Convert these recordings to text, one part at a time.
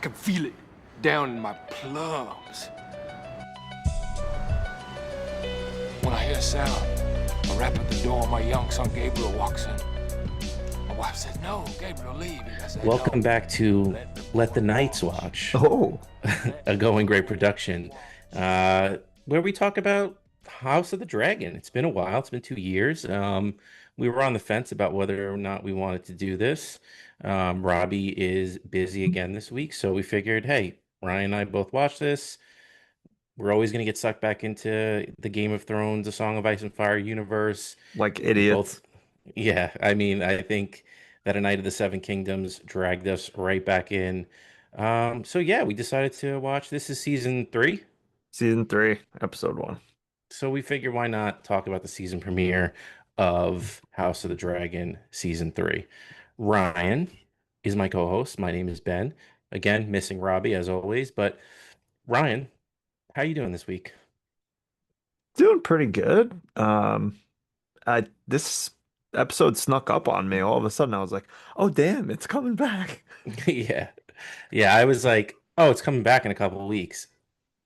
can feel it down in my plums. When I hear a sound, a rap at the door, my young son Gabriel walks in. My wife says, "No, Gabriel, leave." I said, Welcome "No, back to let the Let the boy Knights walk." Watch, Oh, a Let the Going Great boy production, walk. where we talk about House of the Dragon. It's been a while, it's been 2 years. We were on the fence about whether or not we wanted to do this. Robbie is busy again this week, so we figured, hey, Ryan and I both watched this. We're always going to get sucked back into the Game of Thrones, the Song of Ice and Fire universe. like We both, idiots. yeah, I mean, I think that A Night of the Seven Kingdoms dragged us right back in. So yeah, we decided to watch. This is season three, Season 3, episode 1. so we figured why not talk about the season premiere of House of the Dragon season three. Ryan is my co-host. My name is Ben. Again, missing Robbie as always, but Ryan, how you doing this week? Doing pretty good. I this episode snuck up on me. All of a sudden, I was like, "Oh, damn, it's coming back." Yeah. Yeah, I was like, oh, it's coming back in a couple of weeks.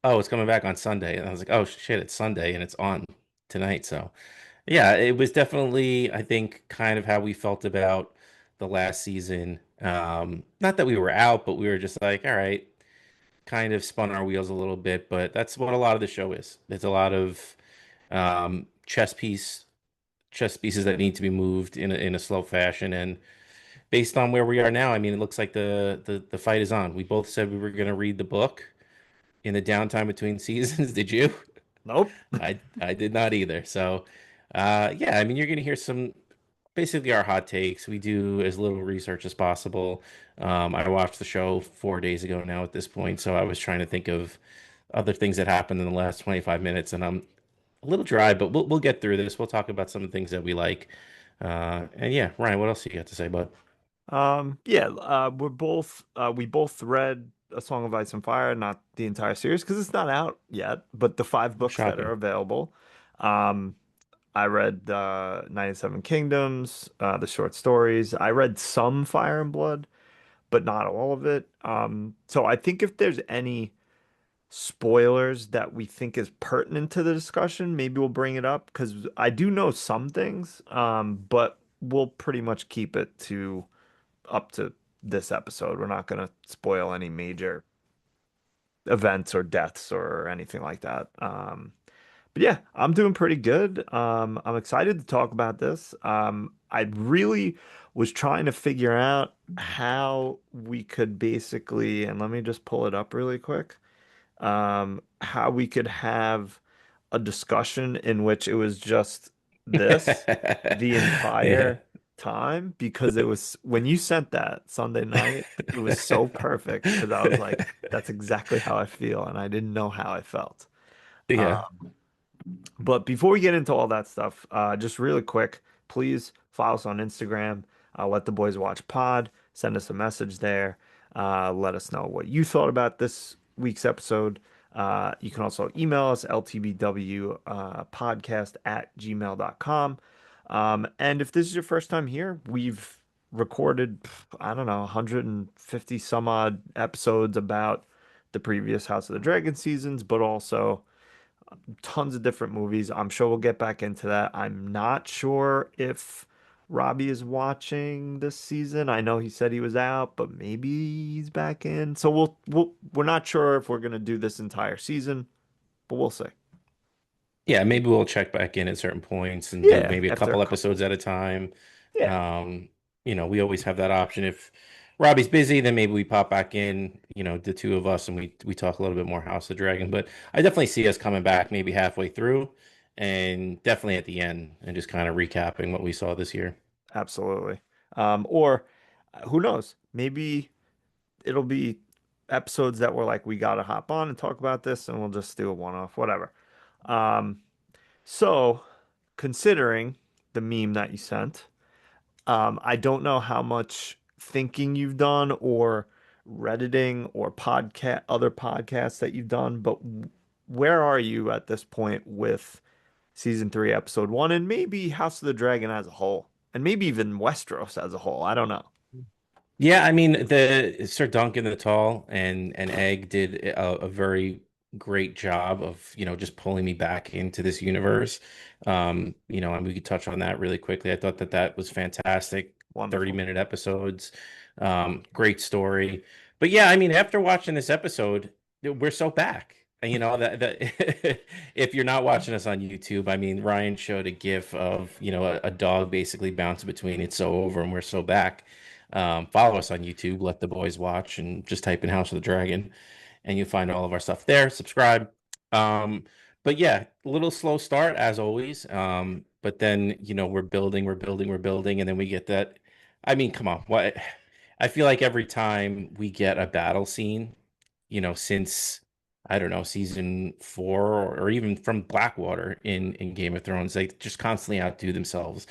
Oh, it's coming back on Sunday. And I was like, oh shit, it's Sunday and it's on tonight. So yeah, it was definitely, I think, kind of how we felt about the last season. Not that we were out, but we were just like, all right, kind of spun our wheels a little bit, but that's what a lot of the show is. It's a lot of chess pieces that need to be moved in a slow fashion. And based on where we are now, I mean, it looks like the fight is on. We both said we were going to read the book in the downtime between seasons. Did you? Nope. I did not either. So, yeah, I mean, you're going to hear some basically our hot takes. We do as little research as possible. I watched the show 4 days ago now at this point, so I was trying to think of other things that happened in the last 25 minutes, and I'm a little dry, but we'll get through this. We'll talk about some of the things that we like. And yeah, Ryan, what else you got to say, bud? Yeah, we both read A Song of Ice and Fire, not the entire series because it's not out yet, but the 5 books that are Shocking. available. Um, I read 97 Kingdoms, the short stories. I read some Fire and Blood, but not all of it. So I think if there's any spoilers that we think is pertinent to the discussion, maybe we'll bring it up because I do know some things, but we'll pretty much keep it to up to this episode. We're not going to spoil any major events or deaths or anything like that. But yeah, I'm doing pretty good. I'm excited to talk about this. I really was trying to figure out how we could basically, and let me just pull it up really quick, how we could have a discussion in which it was just this the Yeah. entire time because it was when you sent that Sunday night, it was so perfect because I was like, that's exactly how I feel, and I didn't know how I felt. Yeah. Um, but before we get into all that stuff, just really quick, please follow us on Instagram. Let the boys watch pod. Send us a message there. Let us know what you thought about this week's episode. You can also email us ltbw podcast at gmail.com. And if this is your first time here, we've recorded, I don't know, 150 some odd episodes about the previous House of the Dragon seasons, but also tons of different movies. I'm sure we'll get back into that. I'm not sure if Robbie is watching this season. I know he said he was out, but maybe he's back in. So we're not sure if we're gonna do this entire season, but we'll see. Yeah, maybe we'll check back in at certain points and do Yeah, maybe a after a couple couple. episodes at a time. Yeah, Um, we always have that option. If Robbie's busy, then maybe we pop back in, the two of us and we talk a little bit more House of Dragon. But I definitely see us coming back maybe halfway through and definitely at the end and just kind of recapping what we saw this year. absolutely. Or who knows? Maybe it'll be episodes that we're like, we gotta hop on and talk about this, and we'll just do a one-off, whatever. Um, So, considering the meme that you sent, I don't know how much thinking you've done or Redditing or other podcasts that you've done, but where are you at this point with season 3, episode 1, and maybe House of the Dragon as a whole, and maybe even Westeros as a whole? I don't know. Yeah, I mean the Sir Duncan the Tall and Egg did a very great job of, just pulling me back into this universe. And we could touch on that really quickly. I thought that that was fantastic. Wonderful. 30-minute episodes, great story. But yeah, I mean, after watching this episode, we're so back. And, that if you're not watching us on YouTube, I mean, Ryan showed a GIF of, a dog basically bouncing between "It's so over" and "We're so back." Follow us on YouTube, Let the Boys Watch, and just type in House of the Dragon, and you'll find all of our stuff there. Subscribe. But yeah, a little slow start as always. But then, we're building, we're building, we're building, and then we get that. I mean, come on. What I feel like every time we get a battle scene, since I don't know, season 4 or even from Blackwater in Game of Thrones, they just constantly outdo themselves.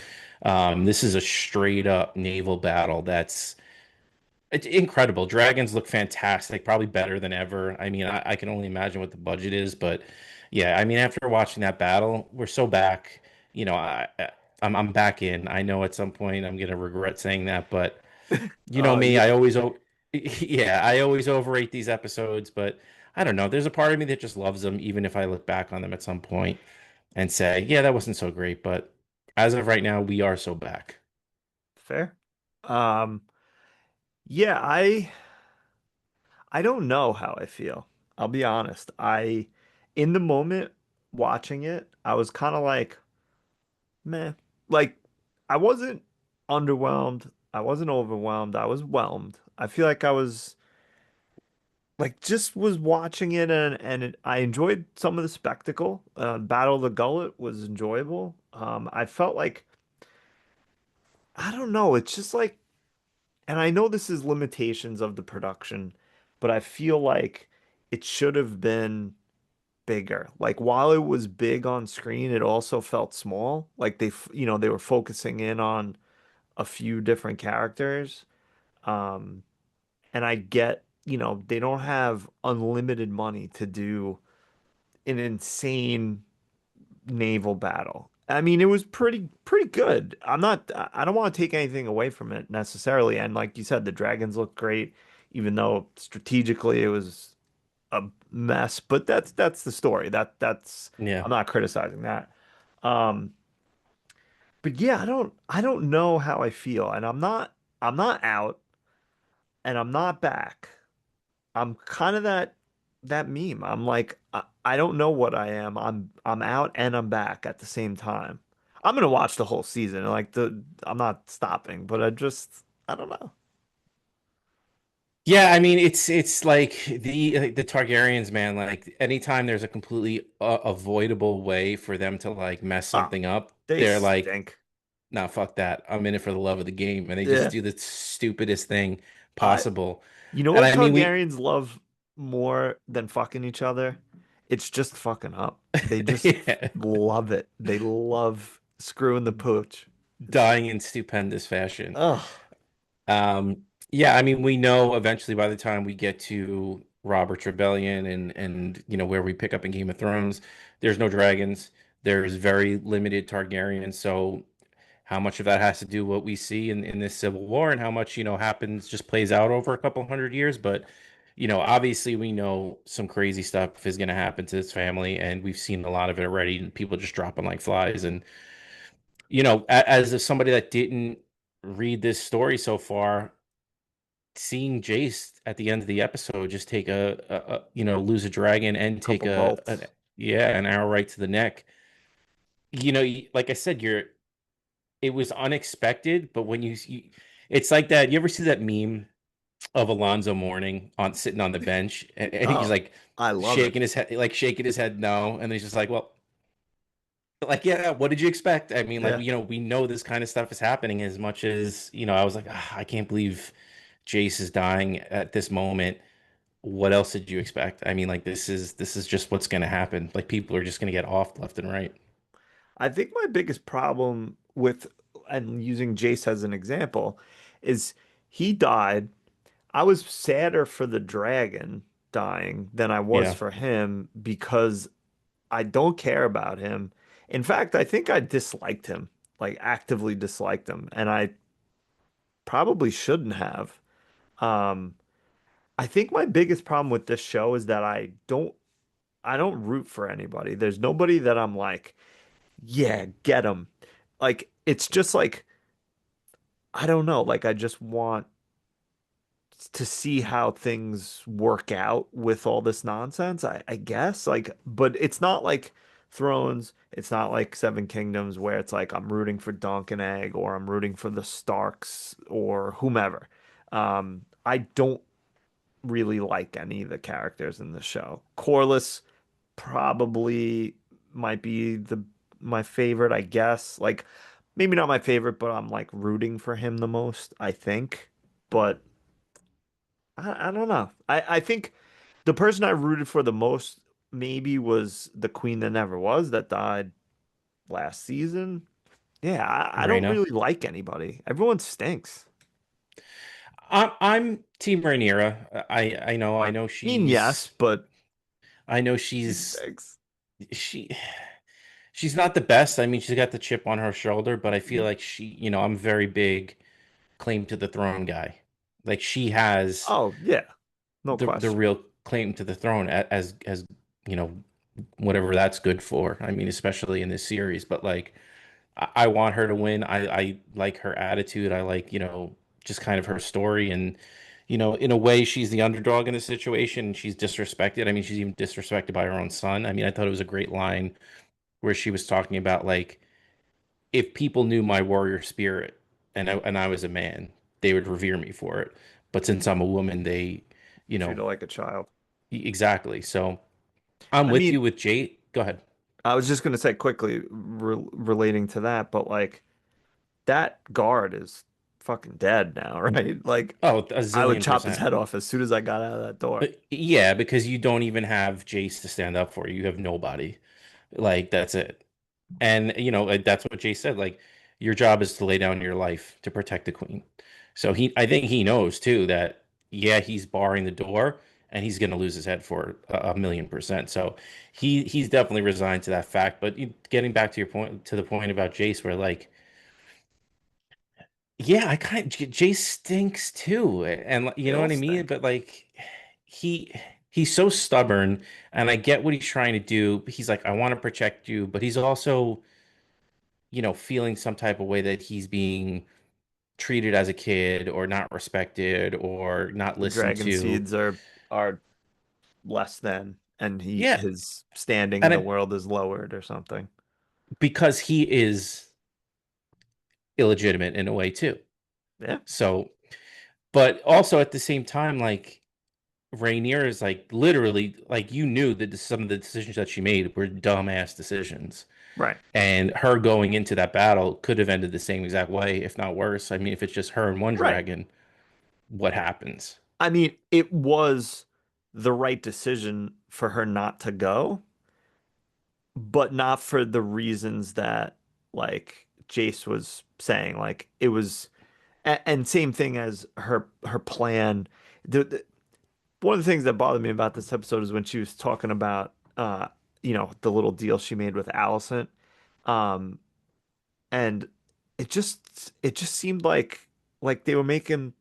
This is a straight up naval battle it's incredible. Dragons look fantastic, probably better than ever. I mean, I can only imagine what the budget is, but yeah, I mean, after watching that battle, we're so back. I'm back in. I know at some point I'm gonna regret saying that, but you know me, Yeah, yeah, I always overrate these episodes, but I don't know. There's a part of me that just loves them, even if I look back on them at some point and say, yeah, that wasn't so great. But as of right now, we are so back. fair. Um, yeah, I don't know how I feel. I'll be honest. In the moment watching it, I was kind of like, meh. Like, I wasn't underwhelmed. I wasn't overwhelmed. I was whelmed. I feel like I was like just was watching it I enjoyed some of the spectacle. Battle of the Gullet was enjoyable. I felt like I don't know. It's just like, and I know this is limitations of the production, but I feel like it should have been bigger. Like while it was big on screen, it also felt small. Like they were focusing in on a few different characters. Um, and I get, they don't have unlimited money to do an insane naval battle. I mean, it was pretty good. I don't want to take anything away from it necessarily. And like you said, the dragons look great, even though strategically it was a mess. But that's the story. That's Yeah. I'm not criticizing that. Um, but yeah, I don't know how I feel, and I'm not out, and I'm not back. I'm kind of that meme. I'm like I don't know what I am. I'm out and I'm back at the same time. I'm gonna watch the whole season. I'm not stopping, but I don't know. Yeah, I mean it's like the Targaryens, man. Like anytime there's a completely avoidable way for them to like mess Ah, something up, they they're like, stink. "Nah, fuck that. I'm in it for the love of the game," and they just Yeah. do the stupidest thing I possible. You know And what I mean, we, Targaryens love more than fucking each other? It's just fucking up. They just yeah, love it. They love screwing the pooch. It's dying in stupendous fashion. ugh. Yeah, I mean, we know eventually by the time we get to Robert's Rebellion and where we pick up in Game of Thrones, there's no dragons. There's very limited Targaryens. So how much of that has to do what we see in this civil war and how much, happens just plays out over a couple hundred years. But, obviously we know some crazy stuff is going to happen to this family, and we've seen a lot of it already, and people just dropping like flies. And, as somebody that didn't read this story so far, seeing Jace at the end of the episode just take lose a dragon and take Couple bolts. an arrow right to the neck. Like I said, it was unexpected, but when it's like that. You ever see that meme of Alonzo Mourning on sitting on the bench, and he's Oh, like I love it. shaking his head no, and then he's just like, well, like, yeah, what did you expect? I mean, like, Yeah. we know this kind of stuff is happening as much as, I was like, I can't believe Jace is dying at this moment. What else did you expect? I mean, like, this is just what's going to happen. Like, people are just going to get off left and right. I think my biggest problem with and using Jace as an example is he died. I was sadder for the dragon dying than I was Yeah. for him because I don't care about him. In fact, I think I disliked him, like actively disliked him, and I probably shouldn't have. Um, I think my biggest problem with this show is that I don't root for anybody. There's nobody that I'm like, yeah, get him. Like it's just like I don't know, like I just want to see how things work out with all this nonsense, I guess. Like, but it's not like Thrones, it's not like Seven Kingdoms where it's like I'm rooting for Dunk and Egg or I'm rooting for the Starks or whomever. I don't really like any of the characters in the show. Corlys probably might be the my favorite, I guess. Like maybe not my favorite, but I'm like rooting for him the most, I think. But I don't know. I think the person I rooted for the most maybe was the queen that never was that died last season. Yeah, I don't Reina. really like anybody. Everyone stinks. I'm Team Rhaenyra. I know I mean, yes, but I know she stinks. she she's not the best. I mean, she's got the chip on her shoulder, but I feel Yeah. like I'm very big claim to the throne guy. Like she has Oh, yeah. No the question. real claim to the throne as you know whatever that's good for. I mean, especially in this series, but like I want her to win. I like her attitude. I like, just kind of her story and in a way she's the underdog in the situation. She's disrespected. I mean, she's even disrespected by her own son. I mean, I thought it was a great line where she was talking about like if people knew my warrior spirit and I was a man, they would revere me for it. But since I'm a woman, they, you Treat know, her like a child. exactly. So I'm I with mean, you with Jade. Go ahead. I was just gonna say quickly relating to that, but like that guard is fucking dead now, right? Like Oh, a I would zillion chop his percent. head off as soon as I got out of that door. Yeah, because you don't even have Jace to stand up for you. You have nobody. Like that's it. And that's what Jace said. Like your job is to lay down your life to protect the queen. So I think he knows too that yeah, he's barring the door and he's going to lose his head for a million percent. So he's definitely resigned to that fact. But getting back to your point, to the point about Jace, where like yeah, I kind of Jace stinks too, and you They know all what I mean. stink. But like he he's so stubborn, and I get what he's trying to do. He's like, I want to protect you, but he's also feeling some type of way that he's being treated as a kid or not respected or not The listened dragon to. seeds are less than, and Yeah, his standing in and the I, world is lowered or something. because he is illegitimate in a way too. Yeah, So, but also at the same time, like Rainier is like literally like you knew that some of the decisions that she made were dumbass decisions. right. And her going into that battle could have ended the same exact way, if not worse. I mean, if it's just her and one Right. dragon, what happens? I mean, it was the right decision for her not to go, but not for the reasons that like Jace was saying. Like it was, and same thing as her plan. One of the things that bothered me about this episode is when she was talking about the little deal she made with Allison. Um, and it just seemed like they were making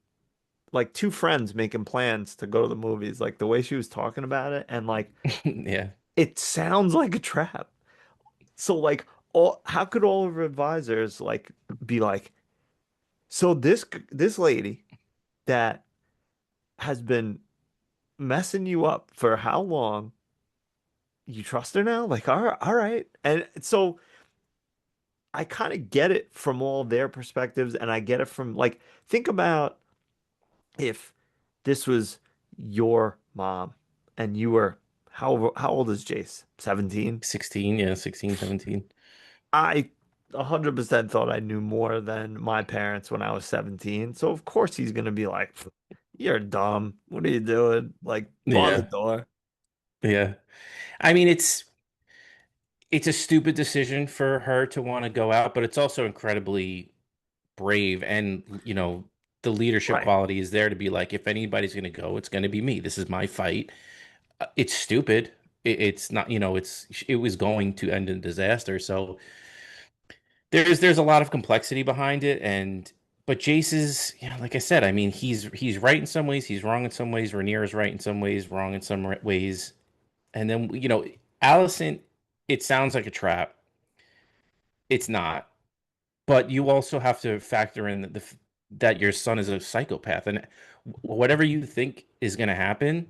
like two friends making plans to go to the movies, like the way she was talking about it, and like Yeah. it sounds like a trap. So like all how could all of her advisors like be like, so this lady that has been messing you up for how long? You trust her now? Like, all right. And so I kind of get it from all their perspectives, and I get it from like think about if this was your mom and you were how old is Jace? 17? 16, yeah, 16, 17. I 100% thought I knew more than my parents when I was 17. So of course he's gonna be like, "You're dumb. What are you doing? Like, bar the Yeah. door." Yeah. I mean, it's a stupid decision for her to want to go out, but it's also incredibly brave and, the leadership Right. quality is there to be like, if anybody's going to go, it's going to be me. This is my fight. It's stupid. It's not, it was going to end in disaster. So there's a lot of complexity behind it, and but Jace is, like I said, I mean, he's right in some ways, he's wrong in some ways. Rhaenyra is right in some ways, wrong in some ways. And then, Allison, it sounds like a trap. It's not. But you also have to factor in that your son is a psychopath, and whatever you think is going to happen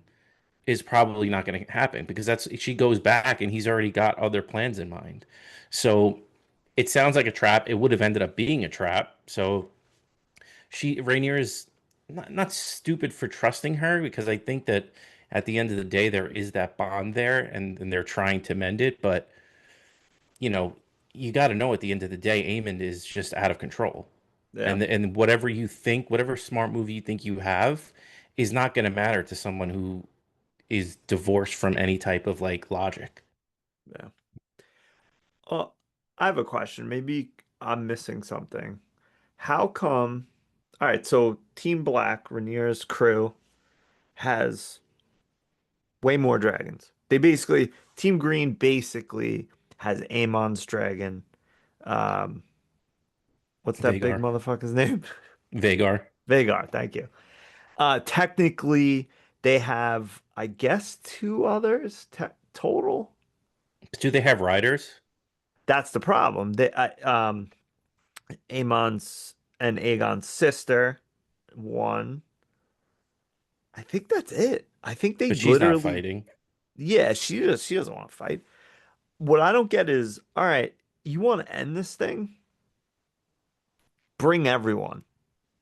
is probably not going to happen because she goes back and he's already got other plans in mind. So it sounds like a trap. It would have ended up being a trap. So Rainier is not stupid for trusting her because I think that at the end of the day there is that bond there and they're trying to mend it. But you know, you got to know at the end of the day, Aemond is just out of control. Yeah. And whatever you think, whatever smart move you think you have, is not going to matter to someone who is divorced from any type of like logic. Yeah. I have a question. Maybe I'm missing something. How come? All right, so Team Black, Rhaenyra's crew, has way more dragons. Team Green basically has Aemon's dragon. Um, what's that big Vagar, motherfucker's name? Vagar. Vagar, thank you. Technically, they have, I guess, two others total. Do they have riders? That's the problem. Aemon's and Aegon's sister, one. I think that's it. I think they But she's not literally, fighting. yeah, she doesn't want to fight. What I don't get is, all right, you want to end this thing? Bring everyone.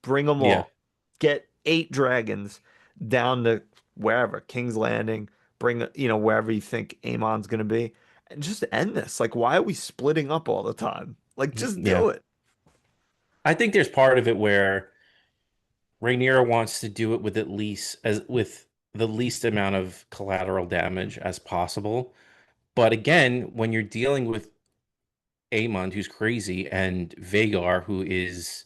Bring them Yeah. all. Get 8 dragons down to wherever, King's Landing. Bring, wherever you think Aemon's gonna be, and just end this. Like, why are we splitting up all the time? Like, just Yeah. do it. I think there's part of it where Rhaenyra wants to do it with the least amount of collateral damage as possible. But again, when you're dealing with Aemond, who's crazy, and Vagar, who is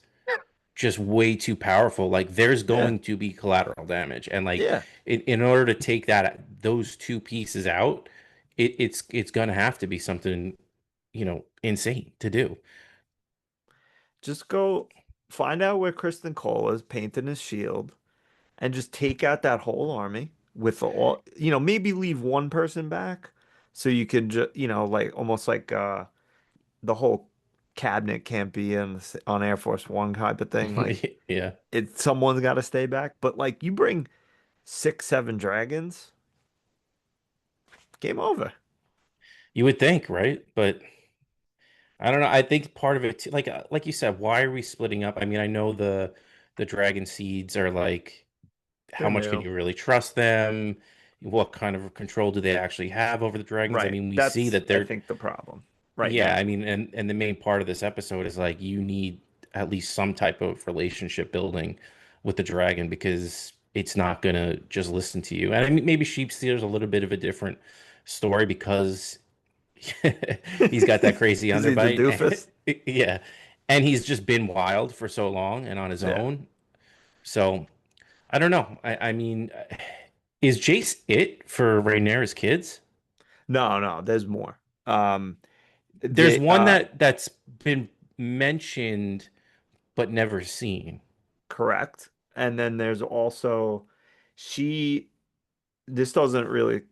just way too powerful, like there's Yeah, going to be collateral damage. And like yeah. in order to take those two pieces out, it's gonna have to be something, insane to do. Just go find out where Kristen Cole is, painting his shield, and just take out that whole army with all, maybe leave one person back so you can just, like almost like the whole cabinet can't be on Air Force One type of thing. Like Yeah. someone's got to stay back. But like you bring 6, 7 dragons, game over. You would think, right? But I don't know. I think part of it, too, like you said, why are we splitting up? I mean, I know the dragon seeds are like, how They're much can new. you really trust them? What kind of control do they actually have over the dragons? I Right. mean, we see That's, that I they're, think, the problem right yeah, now. I mean, and the main part of this episode is like you need at least some type of relationship building with the dragon because it's not gonna just listen to you. And I mean, maybe Sheep Stealer's a little bit of a different story because he's got that crazy Because he's a underbite. doofus. Yeah. And he's just been wild for so long and on his Yeah. own. So I don't know. I mean, is Jace it for Rhaenyra's kids? No, no, there's more. Um, There's they one that's been mentioned but never seen. correct. And then there's also she this doesn't really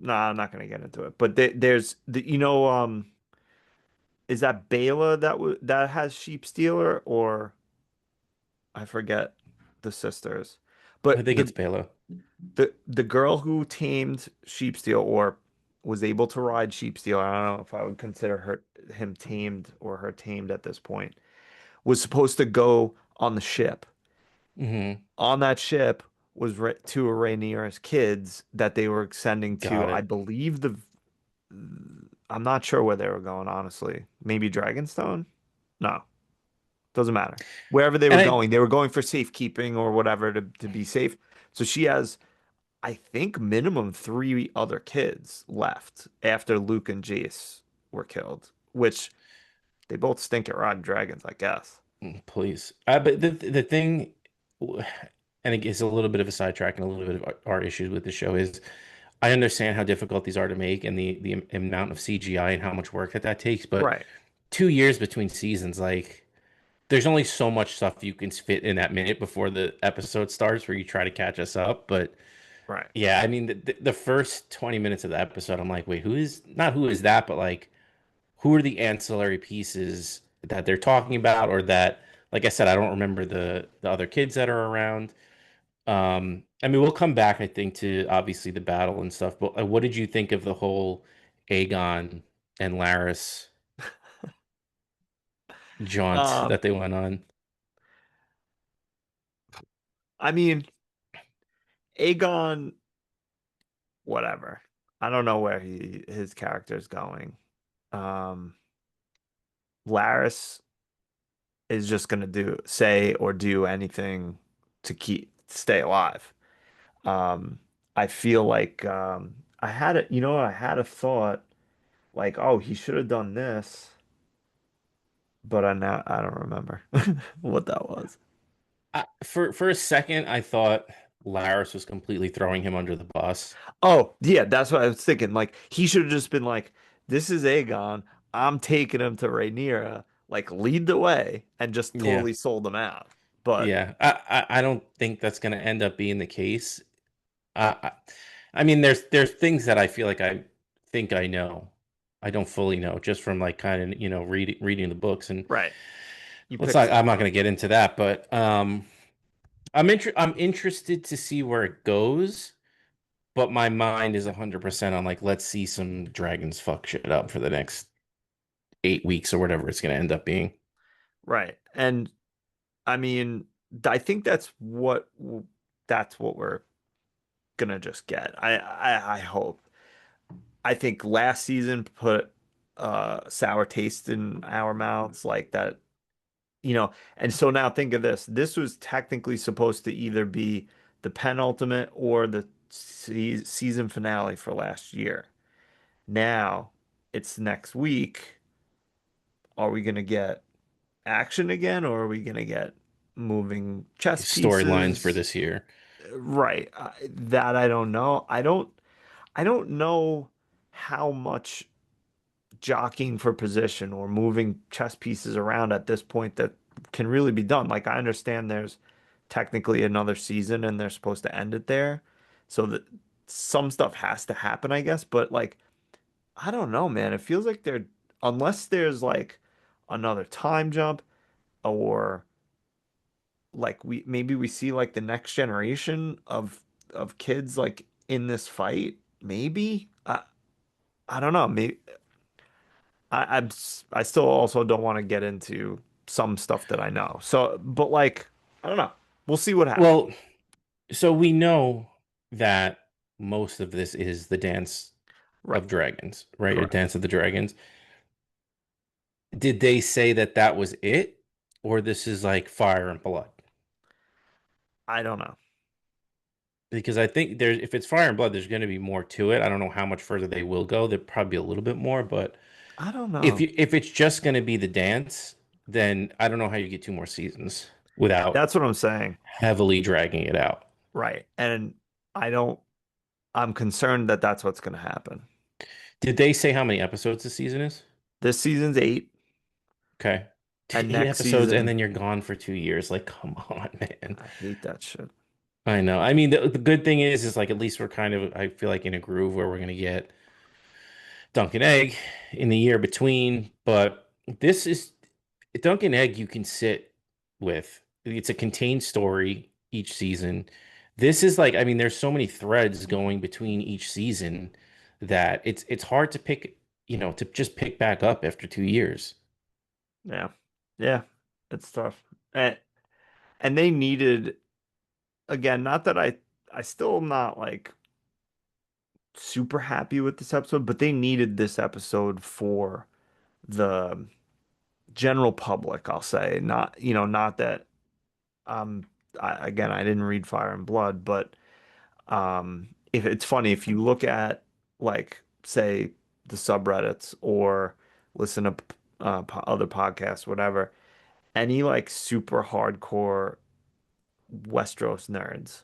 I'm not gonna get into it. But there's is that Bela that has Sheep Stealer, or I forget the sisters. I But think it's Bela. the girl who tamed Sheepsteel, or was able to ride Sheepsteel, I don't know if I would consider him tamed or her tamed at this point, was supposed to go on the ship. Hmm. On that ship was two of Rhaenyra's kids that they were sending to, Got I it. believe, I'm not sure where they were going, honestly. Maybe Dragonstone? No, doesn't matter. Wherever And they were going for safekeeping or whatever to be safe. So she has, I think, minimum 3 other kids left after Luke and Jace were killed, which they both stink at riding dragons, I guess. please. But the thing, and it is a little bit of a sidetrack and a little bit of our issues with the show is I understand how difficult these are to make and the amount of CGI and how much work that takes, but Right. 2 years between seasons, like there's only so much stuff you can fit in that minute before the episode starts where you try to catch us up. But Right. yeah, I mean, the first 20 minutes of the episode, I'm like, wait, not who is that, but like, who are the ancillary pieces that they're talking about, or that, like I said, I don't remember the other kids that are around. I mean, we'll come back, I think, to obviously the battle and stuff, but what did you think of the whole Aegon and Laris jaunt Um, that they went on? I mean, Aegon, whatever. I don't know where his character is going. Um, Laris is just gonna say or do anything to stay alive. Um, I feel like I had a thought like, oh, he should have done this, but I don't remember what that was. For a second, I thought Laris was completely throwing him under the bus. Oh, yeah, that's what I was thinking. Like he should have just been like, "This is Aegon. I'm taking him to Rhaenyra. Like lead the way," and just Yeah, totally sold him out. But yeah. I don't think that's going to end up being the case. I, I mean, there's things that I feel like I think I know. I don't fully know just from like kind of, reading the books, and right, you let's picked not I'm stuff not up. going to get into that, but I'm interested to see where it goes, but my mind is 100% on like let's see some dragons fuck shit up for the next 8 weeks or whatever it's going to end up being. Right, and I mean, I think that's what we're gonna just get. I hope. I think last season put sour taste in our mouths like that, and so now think of this. This was technically supposed to either be the penultimate or the season finale for last year. Now it's next week. Are we gonna get action again, or are we gonna get moving chess Storylines for pieces? this year. Right. That I don't know. I don't know how much jockeying for position or moving chess pieces around at this point that can really be done. Like I understand there's technically another season and they're supposed to end it there. So that some stuff has to happen, I guess, but like I don't know, man. It feels like they're unless there's like another time jump or like we see like the next generation of kids like in this fight, maybe. I don't know. Maybe I still also don't want to get into some stuff that I know. So, but like, I don't know. We'll see what happens. Well, so we know that most of this is the Dance Right. of Dragons, right? Or Correct. Dance of the Dragons. Did they say that that was it, or this is like Fire and Blood? I don't know. Because I think there's if it's Fire and Blood, there's going to be more to it. I don't know how much further they will go. There'll probably be a little bit more, but I don't know. if it's just going to be the dance, then I don't know how you get two more seasons without That's what I'm saying. heavily dragging it out. Right. And I don't, I'm concerned that that's what's going to happen. Did they say how many episodes the season is? This season's 8 Okay. and Eight next episodes and season, then you're gone for 2 years. Like, come on, man. I hate that shit. I know. I mean, the good thing is like at least we're kind of, I feel like in a groove where we're gonna get Dunkin' Egg in the year between. But this is Dunkin' Egg you can sit with. It's a contained story each season. This is like, I mean, there's so many threads going between each season that it's hard to pick, to just pick back up after 2 years. Yeah. Yeah. It's tough. And they needed, again, not that I still am not like super happy with this episode, but they needed this episode for the general public, I'll say. Not, not that again, I didn't read Fire and Blood, but if it's funny if you look at like say the subreddits or listen to other podcasts, whatever, any like super hardcore Westeros nerds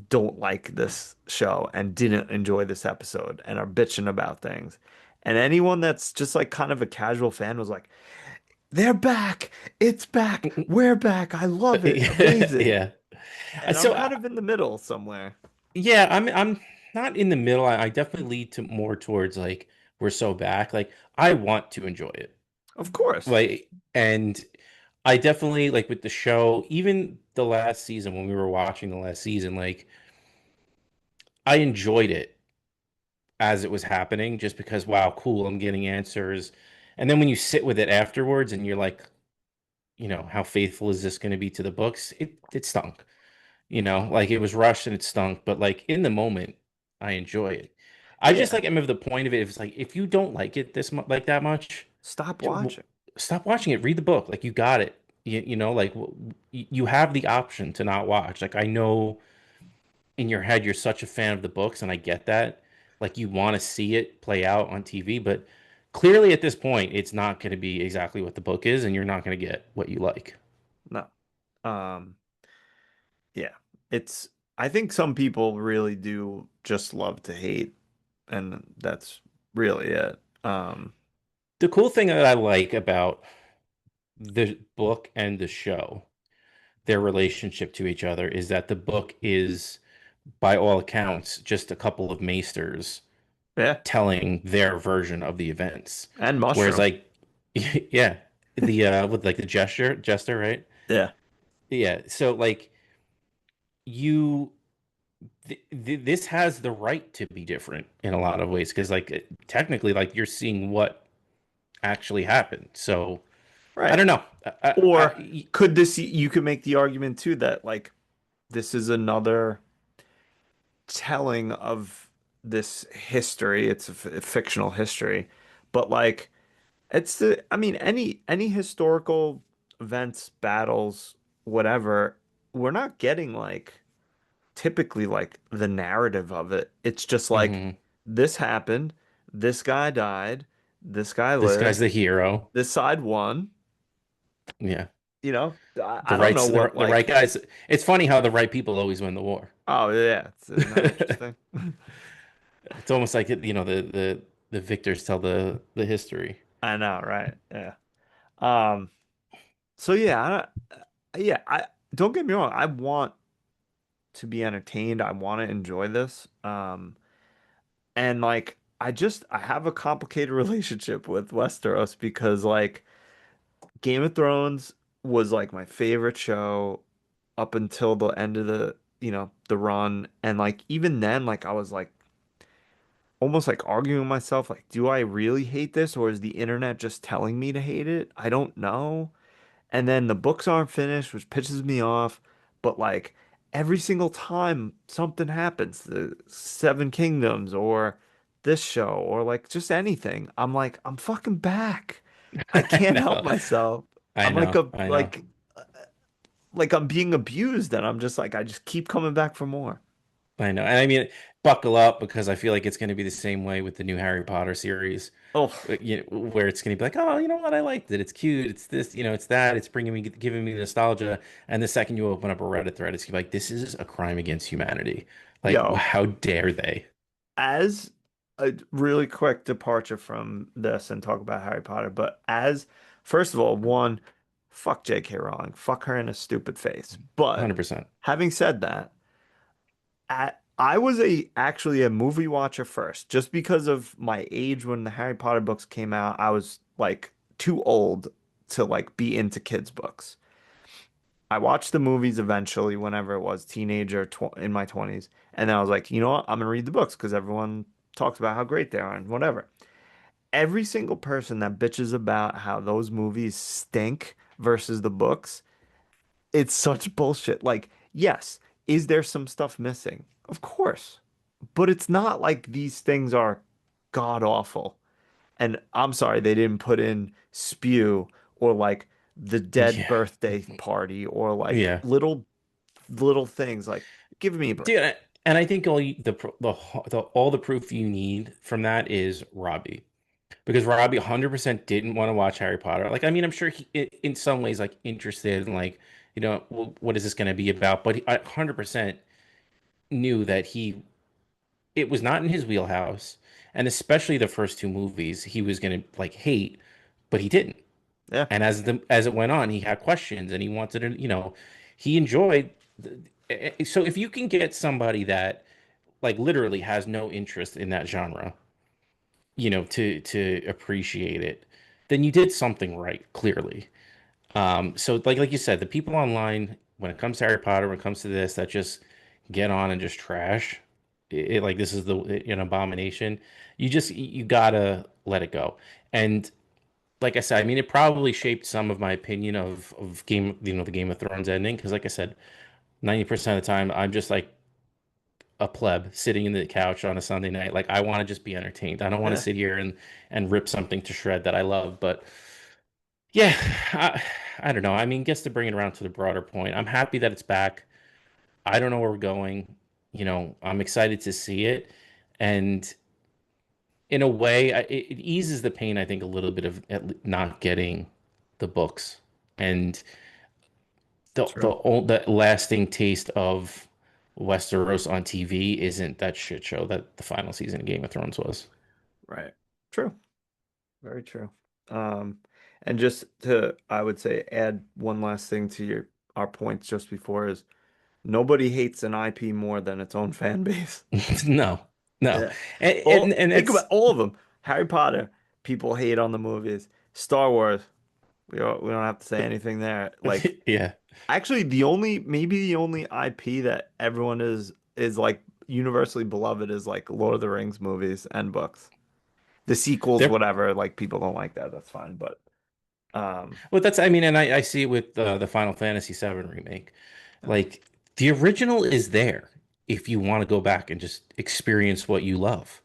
don't like this show and didn't enjoy this episode and are bitching about things. And anyone that's just like kind of a casual fan was like, they're back. It's back. We're back. I love it. Amazing. Yeah. And I'm So kind of in the middle somewhere. yeah, I'm not in the middle. I definitely lead to more towards like we're so back. Like I want to enjoy it. Of course. Like and I definitely like with the show, even the last season when we were watching the last season, like I enjoyed it as it was happening just because wow, cool, I'm getting answers. And then when you sit with it afterwards and you're like, how faithful is this going to be to the books? It stunk. Like it was rushed and it stunk, but like in the moment, I enjoy it. I just Yeah. like am of the point of it. It's like if you don't like it this like that much, Stop j- w- watching. stop watching it. Read the book. Like you got it. Like you have the option to not watch. Like I know in your head you're such a fan of the books, and I get that. Like you want to see it play out on TV, but clearly at this point, it's not going to be exactly what the book is, and you're not going to get what you like. No. Um, yeah. It's I think some people really do just love to hate, and that's really it. The cool thing that I like about the book and the show, their relationship to each other, is that the book is, by all accounts, just a couple of maesters Yeah. telling their version of the events. And Whereas, mushroom. like, yeah, the with like the jester, right? Yeah. Yeah. So, like, you, this has the right to be different in a lot of ways because, like, technically, like, you're seeing what actually happened. So, I Right. don't know. Or could this you could make the argument too that like this is another telling of this history. It's a fictional history, but like it's the I mean any historical events, battles, whatever, we're not getting like typically like the narrative of it. It's just like Mhm. this happened, this guy died, this guy This guy's lived, the hero. this side won. Yeah. You know, The I don't right know what the right like. guys. It's funny how the right people always win the war. Oh yeah, isn't that interesting? It's almost like the victors tell the history. I know, right? Yeah. Um. So yeah, yeah. I don't get me wrong. I want to be entertained. I want to enjoy this. And like I have a complicated relationship with Westeros because like Game of Thrones was like my favorite show up until the end of the run, and like even then, like I was like almost like arguing with myself, like, do I really hate this or is the internet just telling me to hate it? I don't know. And then the books aren't finished, which pisses me off. But like every single time something happens, the Seven Kingdoms or this show or like just anything, I'm like, I'm fucking back. I I can't help know. myself. I I'm like know. a I know. like I'm being abused and I'm just like I just keep coming back for more. I know. And I mean, buckle up because I feel like it's going to be the same way with the new Harry Potter series, Oh, where it's going to be like, oh, you know what? I liked it. It's cute. It's this, it's that. It's giving me nostalgia. And the second you open up a Reddit thread, it's gonna be like, this is a crime against humanity. Like, yo. how dare they? As a really quick departure from this and talk about Harry Potter, but as first of all, one, fuck J.K. Rowling, fuck her in a stupid face. But 100%. having said that, I was actually a movie watcher first, just because of my age when the Harry Potter books came out. I was like too old to like be into kids' books. I watched the movies eventually, whenever it was teenager tw in my 20s, and then I was like, you know what? I'm gonna read the books because everyone talks about how great they are and whatever. Every single person that bitches about how those movies stink versus the books, it's such bullshit. Like, yes, is there some stuff missing? Of course. But it's not like these things are god awful. And I'm sorry they didn't put in spew or like the dead Yeah. birthday party or like Yeah. little things like give me a break. Dude, and I think all the proof you need from that is Robbie. Because Robbie 100% didn't want to watch Harry Potter. Like, I mean, I'm sure he, in some ways, like, interested in, like, what is this going to be about? But he 100% knew that it was not in his wheelhouse. And especially the first two movies, he was going to, like, hate, but he didn't. Yeah. And as it went on, he had questions and he wanted to, he enjoyed. So if you can get somebody that like literally has no interest in that genre, to appreciate it, then you did something right, clearly. So like you said, the people online when it comes to Harry Potter, when it comes to this, that just get on and just trash like this is an abomination. You gotta let it go. And like I said, I mean, it probably shaped some of my opinion of the Game of Thrones ending because, like I said, 90% of the time I'm just like a pleb sitting in the couch on a Sunday night. Like I want to just be entertained. I don't want to Yeah. sit here and rip something to shred that I love. But yeah, I don't know. I mean, guess to bring it around to the broader point, I'm happy that it's back. I don't know where we're going. I'm excited to see it, and in a way, it eases the pain. I think a little bit of not getting the books and True. the lasting taste of Westeros on TV isn't that shit show that the final season of Game of Thrones was. Right. True. Very true. Um, and just to, I would say, add one last thing to our points just before is nobody hates an IP more than its own fan base. No, no, Yeah. and All and think about it's all of them. Harry Potter, people hate on the movies. Star Wars, we don't have to say anything there. Like yeah, actually maybe the only IP that everyone is like universally beloved is like Lord of the Rings movies and books. The sequels, they're whatever, like people don't like that, that's fine. But um well. That's I mean, and I see it with the Final Fantasy VII remake. yeah. Like the original is there if you want to go back and just experience what you love.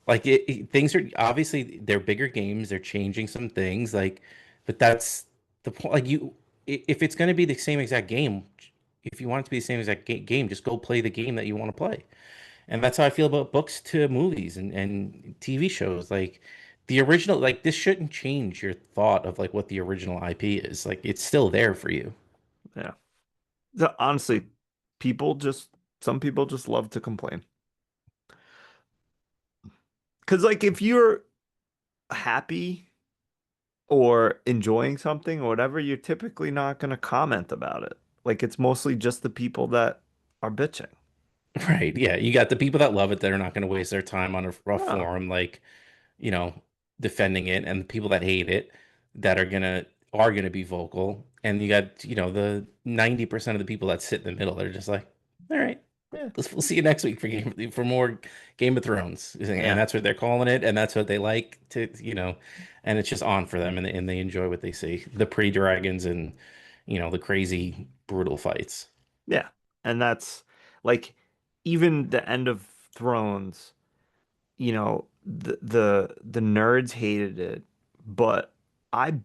Like things are obviously they're bigger games, they're changing some things, like, but that's the point. Like if it's going to be the same exact game, if you want it to be the same exact game, just go play the game that you want to play. And that's how I feel about books to movies and TV shows. Like the original, like this shouldn't change your thought of like what the original IP is. Like it's still there for you. Yeah. Honestly, people just some people just love to complain. Because like if you're happy or enjoying something or whatever, you're typically not going to comment about it. Like it's mostly just the people that are bitching. Right. Yeah. You got the people that love it that are not going to waste their time on a rough No. forum, like, you know, defending it, and the people that hate it that are gonna be vocal. And you got, the 90% of the people that sit in the middle, they're just like, all right, Yeah. we'll see you next week for more Game of Thrones. And Yeah. that's what they're calling it, and that's what they like to, and it's just on for them, and they enjoy what they see. The pre-dragons and, the crazy brutal fights. Yeah. And that's like even the end of Thrones, the nerds hated it, but I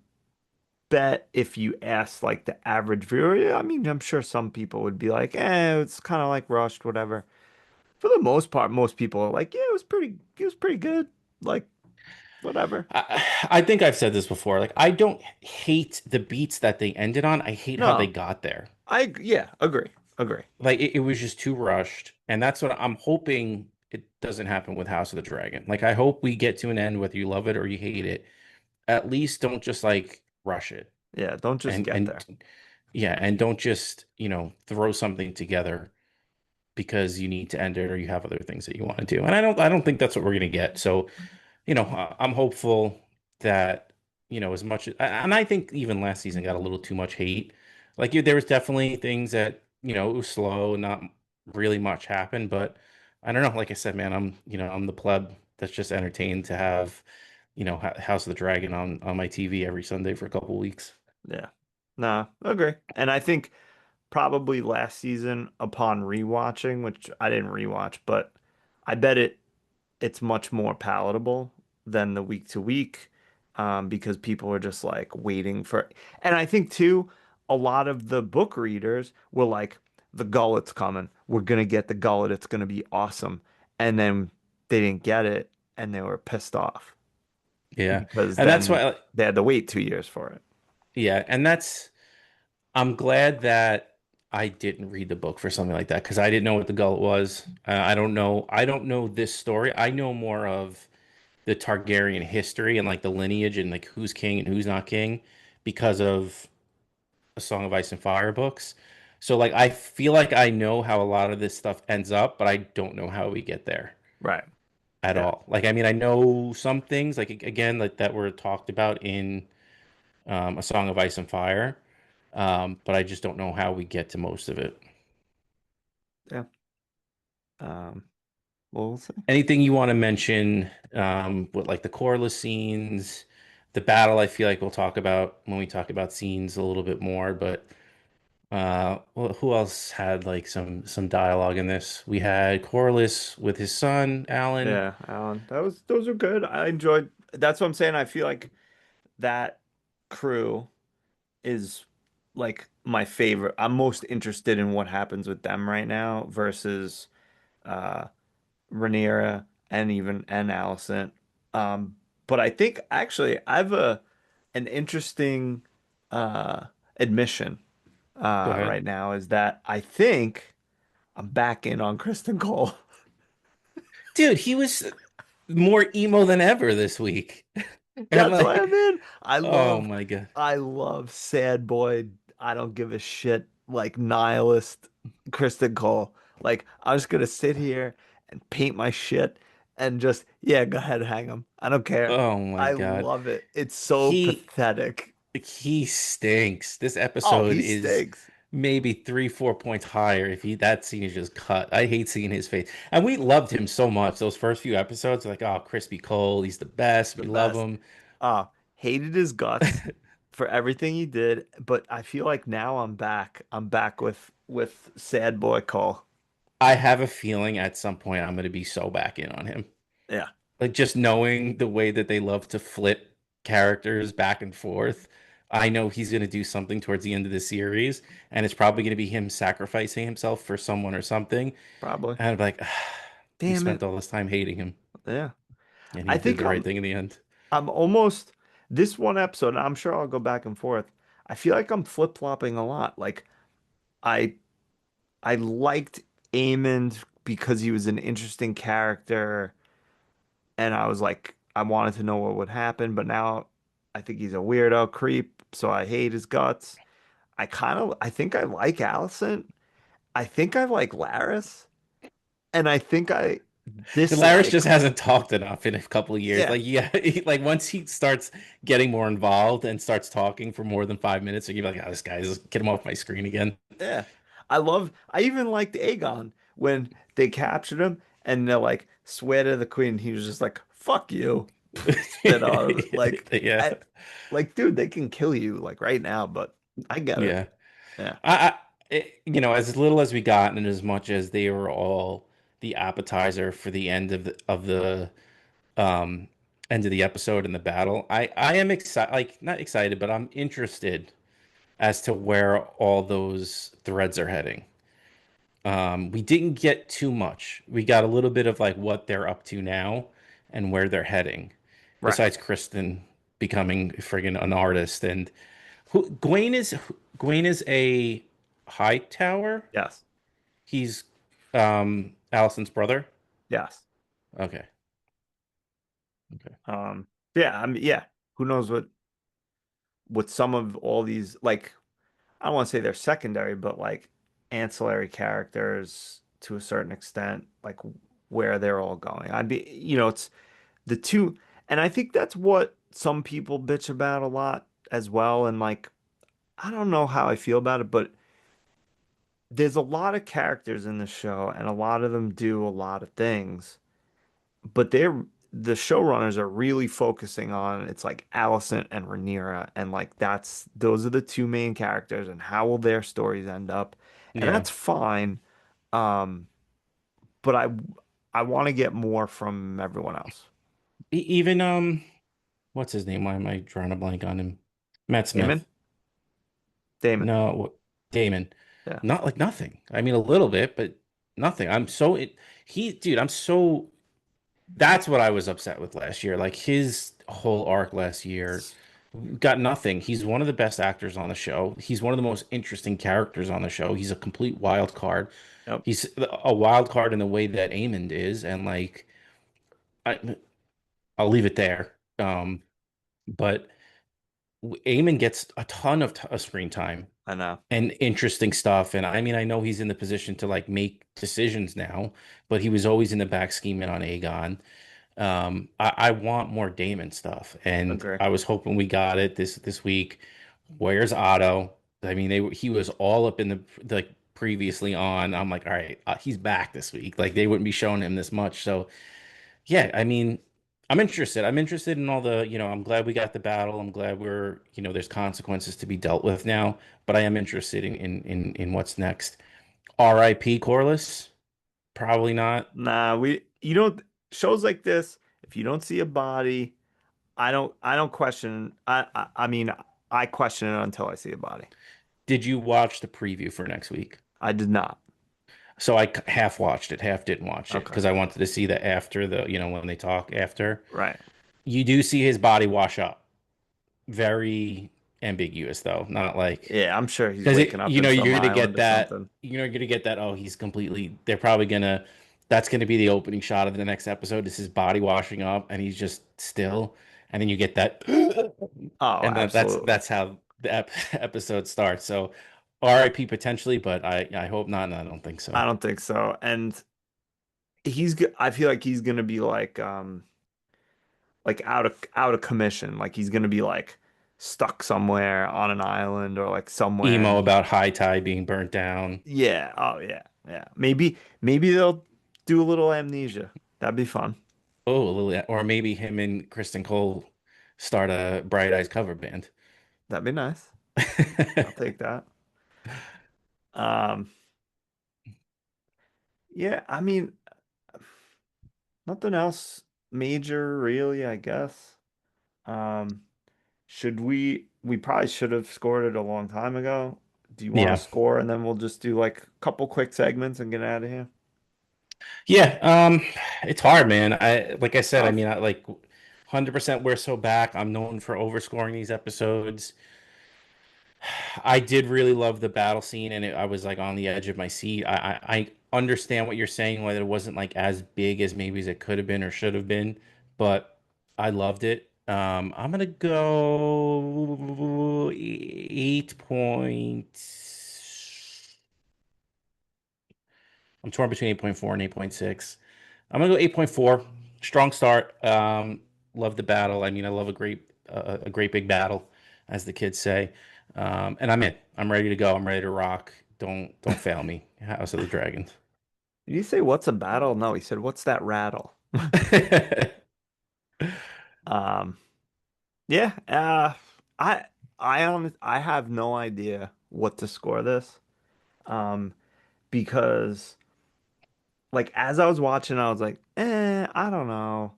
bet if you ask like the average viewer, yeah, I mean, I'm sure some people would be like, it's kind of like rushed, whatever. For the most part, most people are like, yeah, it was pretty good. Like, whatever. I think I've said this before. Like, I don't hate the beats that they ended on. I hate how they No, got there. yeah, agree, agree. Like, it was just too rushed. And that's what I'm hoping it doesn't happen with House of the Dragon. Like, I hope we get to an end, whether you love it or you hate it. At least don't just like rush it. Yeah, don't just get And there. yeah, and don't just, throw something together because you need to end it or you have other things that you want to do. And I don't think that's what we're gonna get. So I'm hopeful that, as much and I think even last season got a little too much hate. Like there was definitely things that, it was slow and not really much happened, but I don't know. Like I said, man, I'm the pleb that's just entertained to have, House of the Dragon on my TV every Sunday for a couple weeks. Yeah, nah, agree. And I think probably last season upon rewatching, which I didn't rewatch, but I bet it's much more palatable than the week to week because people are just like waiting for. And I think too, a lot of the book readers were like, the gullet's coming. We're gonna get the gullet. It's gonna be awesome. And then they didn't get it and they were pissed off Yeah. because And that's then why, they had to wait 2 years for it. yeah. And I'm glad that I didn't read the book for something like that because I didn't know what the gullet was. I don't know this story. I know more of the Targaryen history and like the lineage and like who's king and who's not king because of A Song of Ice and Fire books. So like I feel like I know how a lot of this stuff ends up, but I don't know how we get there Right. at Yeah. all. Like I mean, I know some things like again like that were talked about in A Song of Ice and Fire, but I just don't know how we get to most of it. Yeah. Um, we'll see. Anything you want to mention with like the coreless scenes, the battle, I feel like we'll talk about when we talk about scenes a little bit more, but who else had like some dialogue in this? We had Corliss with his son, Alan. Yeah, Alan. Those are good. I enjoyed that's what I'm saying. I feel like that crew is like my favorite. I'm most interested in what happens with them right now versus uh Rhaenyra and Allison. Um, but I think actually I have a an interesting uh admission Go ahead. right now is that I think I'm back in on Kristen Cole. Dude, he was more emo than ever this week. And I'm That's why like, I'm in. oh my God. I love sad boy. I don't give a shit like nihilist Kristen Cole. Like I'm just gonna sit here and paint my shit and just yeah, go ahead, hang him. I don't care. Oh my I God. love it. It's so He pathetic. he stinks. This Oh, episode he is stinks. maybe 3, 4 points higher if he that scene is just cut. I hate seeing his face. And we loved him so much. Those first few episodes, like, oh, Crispy Cole, he's the best. The We love best. him. Hated his guts for everything he did, but I feel like now I'm back. I'm back with sad boy Cole. I have a feeling at some point I'm going to be so back in on him. Yeah, Like just knowing the way that they love to flip characters back and forth. I know he's going to do something towards the end of the series, and it's probably going to be him sacrificing himself for someone or something. probably. And I'm like, we Damn spent it. all this time hating him, Yeah. and he I did think the right thing in the end. I'm almost this one episode, and I'm sure I'll go back and forth. I feel like I'm flip-flopping a lot. Like I I liked Eamon because he was an interesting character and I was like I wanted to know what would happen, but now I think he's a weirdo creep, so I hate his guts. I think I like Allison. I think I like Laris, and I think I Delaris dislike just hasn't talked enough in a couple of years. yeah. Like, yeah, like once he starts getting more involved and starts talking for more than 5 minutes, you're like, oh, this guy, just get him off my screen again. Yeah. I even liked Aegon when they captured him and they're like, swear to the queen. He was just like, fuck you. Spit on him. Yeah, Dude, they can kill you like right now, but I get it. yeah. Yeah. As little as we got, and as much as they were all the appetizer for the end of the um end of the episode and the battle, I am excited, like not excited, but I'm interested as to where all those threads are heading. We didn't get too much. We got a little bit of like what they're up to now and where they're heading. Right. Besides Kristen becoming friggin' an artist, and who Gwaine is a high tower. Yes. He's Allison's brother. Yes. Okay. Okay. Yeah, I mean, yeah. Who knows what some of all these like I don't want to say they're secondary, but like ancillary characters to a certain extent, like where they're all going. I'd be, it's the two, and I think that's what some people bitch about a lot as well. And like, I don't know how I feel about it, but there's a lot of characters in the show, and a lot of them do a lot of things, but the showrunners are really focusing on it's like Allison and Rhaenyra, and like those are the two main characters, and how will their stories end up, and Yeah. that's fine. Um, but I want to get more from everyone else. Even what's his name? Why am I drawing a blank on him? Matt Damon, Smith. Damon, No, Damon. yeah, Not like nothing. I mean, a little bit, but nothing. Dude, I'm so. That's what I was upset with last year. Like his whole arc last year got nothing. He's one of the best actors on the show. He's one of the most interesting characters on the show. He's a complete wild card. yep. He's a wild card in the way that Aemond is, and like I, I'll leave it there. But Eamon gets a ton of screen time I know. and interesting stuff. And I mean, I know he's in the position to like make decisions now, but he was always in the back scheming on Aegon. I want more Damon stuff, and Agree. I was hoping we got it this week. Where's Otto? I mean, he was all up in the like previously on. I'm like, all right, he's back this week. Like they wouldn't be showing him this much. So yeah, I mean, I'm interested. I'm interested in all the, I'm glad we got the battle. I'm glad there's consequences to be dealt with now. But I am interested in what's next. R.I.P. Corliss? Probably not. Nah, you don't shows like this, if you don't see a body, I don't question. I mean, I question it until I see a body. Did you watch the preview for next week? I did not. So I half watched it, half didn't watch it Okay. because I wanted to see that after when they talk after. Right. You do see his body wash up. Very ambiguous though, not like Yeah, I'm sure he's because waking up in you're some gonna island get or that. something. You're gonna get that. Oh, he's completely. They're probably gonna. That's gonna be the opening shot of the next episode. Is his body washing up, and he's just still, and then you get that, Oh, and absolutely. that's how the episode starts. So, R.I.P. potentially, but I hope not, and I don't think so. I don't think so. And I feel like he's gonna be like out of commission. Like he's gonna be like stuck somewhere on an island or like somewhere Emo and about High Tide being burnt down. yeah, oh yeah. Yeah. Maybe they'll do a little amnesia. That'd be fun. Oh, a little, or maybe him and Kristen Cole start a Bright Eyes cover band. That'd be nice. I'll take that. Um, yeah, I mean, nothing else major really, I guess. Um, we probably should have scored it a long time ago. Do you want to Yeah. score and then we'll just do like a couple quick segments and get out of here? Yeah, it's hard, man. Like I It's said, I tough. mean, 100% we're so back. I'm known for overscoring these episodes. I did really love the battle scene, and I was like on the edge of my seat. I understand what you're saying, whether it wasn't like as big as maybe as it could have been or should have been, but I loved it. I'm gonna go 8 point. I'm torn between 8.4 and 8.6. I'm gonna go 8.4. Strong start. Love the battle. I mean, I love a great big battle, as the kids say. And I'm in. I'm ready to go. I'm ready to rock. Don't fail me, House of the Dragons. Did you say what's a battle? No, he said what's that rattle? Um, yeah, I I have no idea what to score this. Um, because like as I was watching, I was like, I don't know.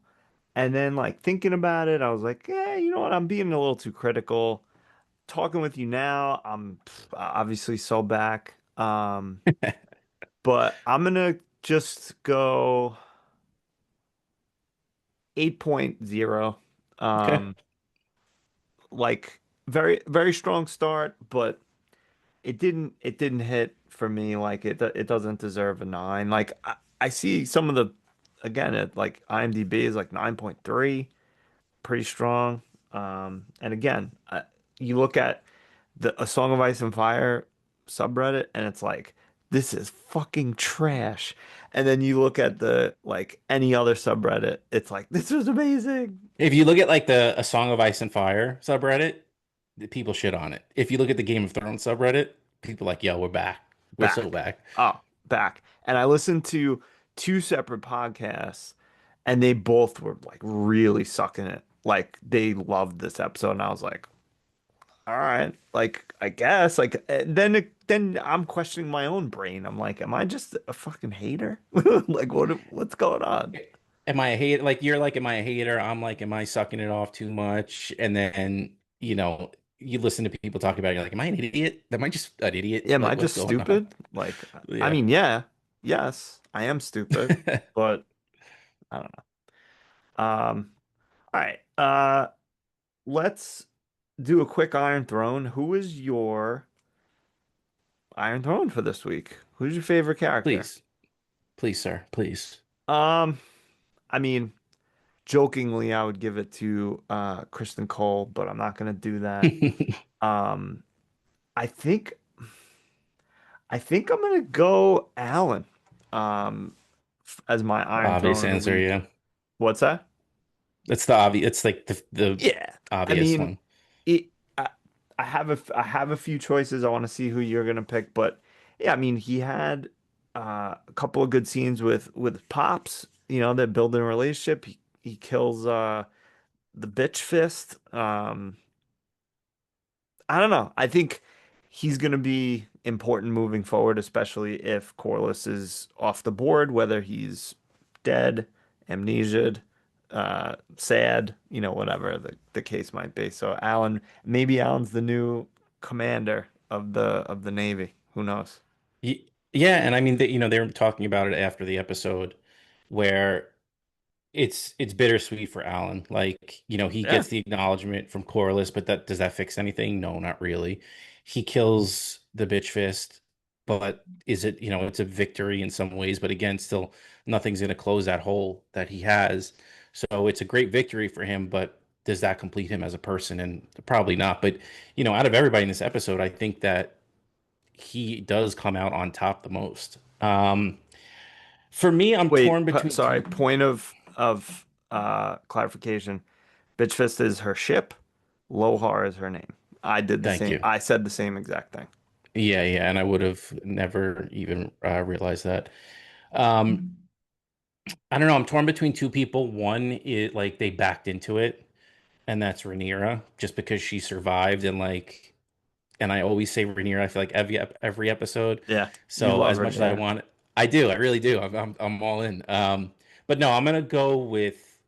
And then like thinking about it, I was like, you know what? I'm being a little too critical. Talking with you now, I'm obviously so back. But I'm gonna just go 8.0. Okay. Um, like very very strong start, but it didn't hit for me. Like it doesn't deserve a 9. Like I see some of the again at like IMDb is like 9.3, pretty strong. And again, you look at the A Song of Ice and Fire subreddit and it's like this is fucking trash. And then you look at the like any other subreddit, it's like this was amazing. If you look at like the A Song of Ice and Fire subreddit, the people shit on it. If you look at the Game of Thrones subreddit, people are like, yo, we're back. We're so Back. back. Oh, back. And I listened to two separate podcasts and they both were like really sucking it. Like they loved this episode and I was like, all right, like I guess like then I'm questioning my own brain. I'm like, am I just a fucking hater? Like what's going on? Am I a hater? Like you're like, am I a hater? I'm like, am I sucking it off too much? And then, you listen to people talk about it, you're like, am I an idiot? Am I just an idiot? Yeah, am I Like, what's just going on? stupid? Like I Yeah. mean, yeah, yes, I am stupid, but I don't know. All right. Let's do a quick Iron Throne. Who is your Iron Throne for this week? Who's your favorite character? Please, please, sir, please. Um, I mean, jokingly I would give it to Kristen Cole, but I'm not gonna do that. Um, I think I think I'm gonna go Allen as my Iron Obvious Throne of the answer, week. yeah. What's that? It's the obvious. It's like the Yeah. I obvious mean, one. it I, I have a few choices. I want to see who you're gonna pick, but yeah, I mean, he had a couple of good scenes with Pops, they're building a relationship. He kills the bitch fist. I don't know. I think he's going to be important moving forward, especially if Corliss is off the board, whether he's dead, amnesiaed, sad, whatever the case might be. So maybe Alan's the new commander of the Navy. Who knows? Yeah, and I mean, they were talking about it after the episode, where it's bittersweet for Alan. Like, he Yeah. gets the acknowledgement from Corliss, but does that fix anything? No, not really. He kills the bitch fist, but is it, it's a victory in some ways, but again, still nothing's going to close that hole that he has. So it's a great victory for him, but does that complete him as a person? And probably not. But, out of everybody in this episode, I think that he does come out on top the most. For me, I'm Wait, torn between sorry. two. Point of clarification. Bitchfist is her ship. Lohar is her name. I did the Thank same. you. I said the same exact thing. Yeah, yeah, and I would have never even realized that. Um, I don't know. I'm torn between two people. One is like they backed into it, and that's Rhaenyra, just because she survived and I always say Rhaenyra. I feel like every episode. Yeah, you So love as her. much as I Yeah, want, I do. I really do. I'm all in. But no, I'm gonna go with.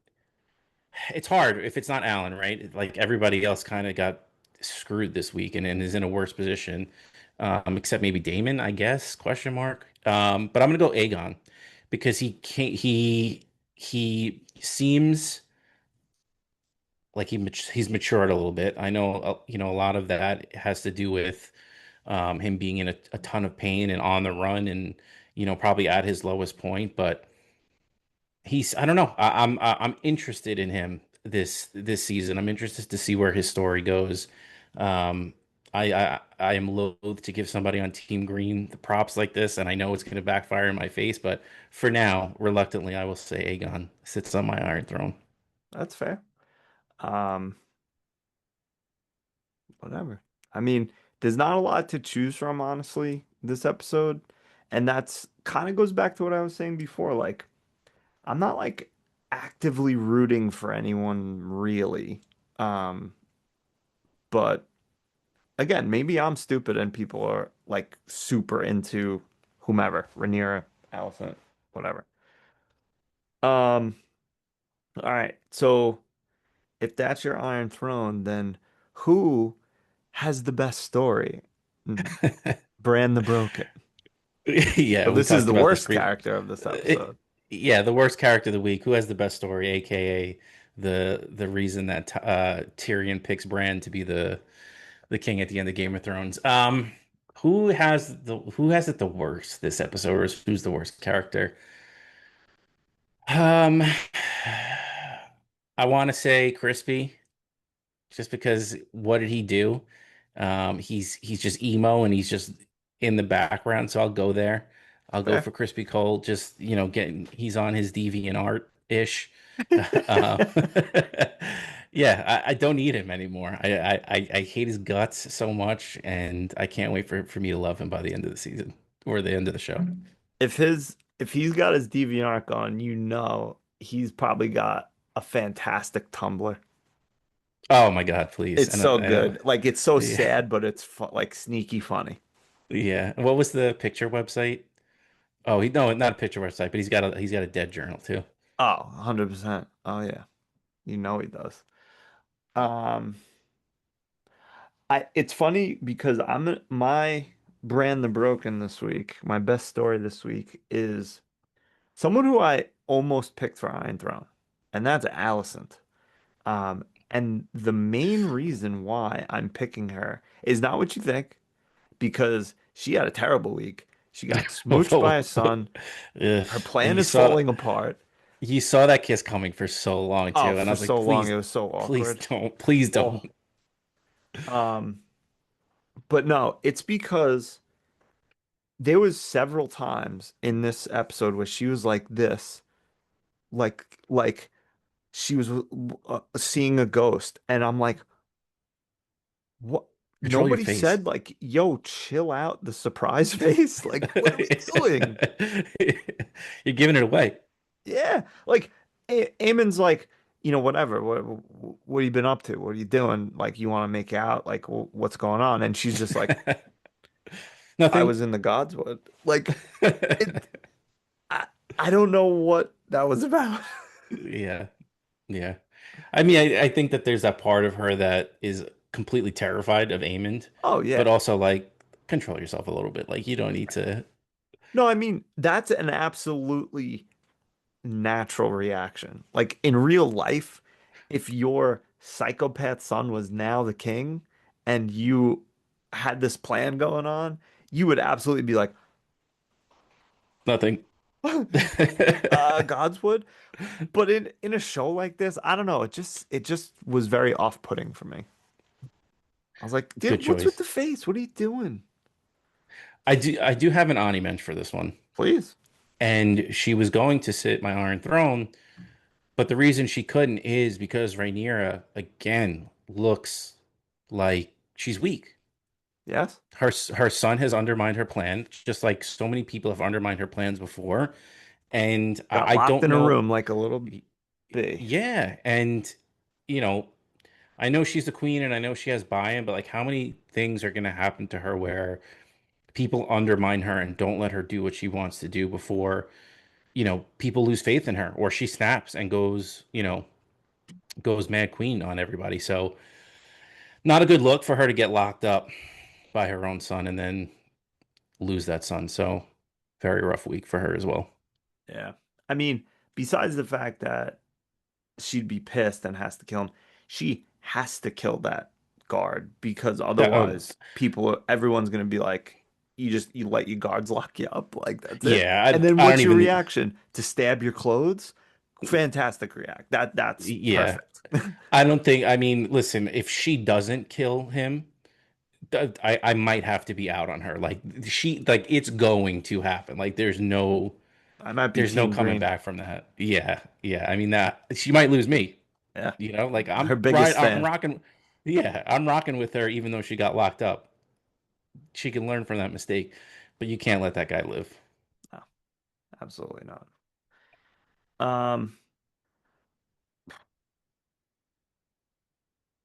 It's hard if it's not Allen, right? Like everybody else kind of got screwed this week and is in a worse position, except maybe Damon, I guess? Question mark. But I'm gonna go Aegon because he can't. He seems like he's matured a little bit. I know, a lot of that has to do with him being in a ton of pain and on the run, and probably at his lowest point, but. I don't know. I'm interested in him this season. I'm interested to see where his story goes. Um, I am loath to give somebody on Team Green the props like this, and I know it's going to backfire in my face. But for now, reluctantly, I will say Aegon sits on my Iron Throne. that's fair. Um, Whatever. I mean, there's not a lot to choose from, honestly, this episode, and that's kind of goes back to what I was saying before. Like, I'm not like actively rooting for anyone really. Um, but again, maybe I'm stupid and people are like super into whomever, Rhaenyra, Alicent, whatever. Um, all right. So if that's your Iron Throne, then who has the best story? Bran the Broken. Yeah, So we this is talked the about this worst pre. character of this It, episode. yeah, the worst character of the week. Who has the best story, aka the reason that Tyrion picks Bran to be the king at the end of Game of Thrones. Who has it the worst this episode, or who's the worst character? Um, I want to say Crispy, just because what did he do? He's just emo and he's just in the background, so I'll go there. I'll go Fair. for Crispy Cole. Just getting he's on his deviant art ish. Uh, yeah, I don't need him anymore. I hate his guts so much, and I can't wait for me to love him by the end of the season or the end of the show. If he's got his DeviantArt on, he's probably got a fantastic Tumblr. Oh my God, please! It's And so good. Like it's so yeah, sad, but it's like sneaky funny. yeah. What was the picture website? Oh, he no, not a picture website, but he's got a dead journal too. Oh, 100%. Oh yeah. You know he does. Um it's funny because my brand the broken this week, my best story this week is someone who I almost picked for Iron Throne, and that's Alicent. And the main reason why I'm picking her is not what you think, because she had a terrible week. She got smooched by her son. Her And plan you is saw, falling apart. you saw that kiss coming for so long Oh, too, and I for was like, so long please, it was so please awkward. don't, please Oh, don't. um, but no, it's because there was several times in this episode where she was like this, like she was seeing a ghost, and I'm like, what? Control your Nobody face. said like, "Yo, chill out," the surprise face. Like, what are we doing? You're giving it away. Yeah, like Eamon's like, whatever. What have you been up to? What are you doing? Like, you want to make out? Like, what's going on? And she's just like, I Nothing. was in the Godswood. Like, it. I, I don't know what that was about. Yeah, yeah. I mean, I think that there's that part of her that is completely terrified of Aemond, Oh but yeah. also like control yourself a little bit. Like you don't need to. No, I mean, that's an absolutely natural reaction. Like in real life, if your psychopath son was now the king and you had this plan going on, you would absolutely be like, Nothing. God's would. But in a show like this, I don't know, it just was very off-putting for me. I was like, Good dude, what's with choice. the face? What are you doing? I do have an Ani mensch for this one. Please. And she was going to sit my Iron Throne, but the reason she couldn't is because Rhaenyra again looks like she's weak. Yes. Her son has undermined her plan, just like so many people have undermined her plans before. And Got I locked don't in a know. room like a little bee. Yeah, and you know, I know she's the queen and I know she has buy-in, but like how many things are going to happen to her where people undermine her and don't let her do what she wants to do before, people lose faith in her or she snaps and goes mad queen on everybody. So, not a good look for her to get locked up by her own son and then lose that son. So, very rough week for her as well. Yeah. I mean, besides the fact that she'd be pissed and has to kill him. She has to kill that guard because That, oh, otherwise everyone's gonna be like, you let your guards lock you up, like that's it. yeah, And then I don't what's your even reaction? To stab your clothes? Fantastic react. That's yeah. perfect. I don't think I mean, listen, if she doesn't kill him, I might have to be out on her. Like it's going to happen. Like I might be there's no Team coming Green. back from that. Yeah, yeah. I mean that she might lose me. Yeah. Like Her biggest I'm fan. rocking. Yeah, I'm rocking with her even though she got locked up. She can learn from that mistake, but you can't let that guy live. No, absolutely not. Um,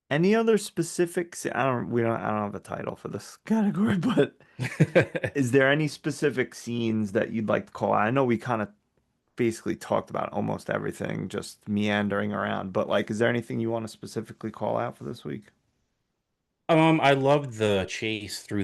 any other specifics? I don't have a title for this category, but is there any specific scenes that you'd like to call out? I know we kind of basically talked about almost everything, just meandering around, but like, is there anything you want to specifically call out for this week? I loved the chase through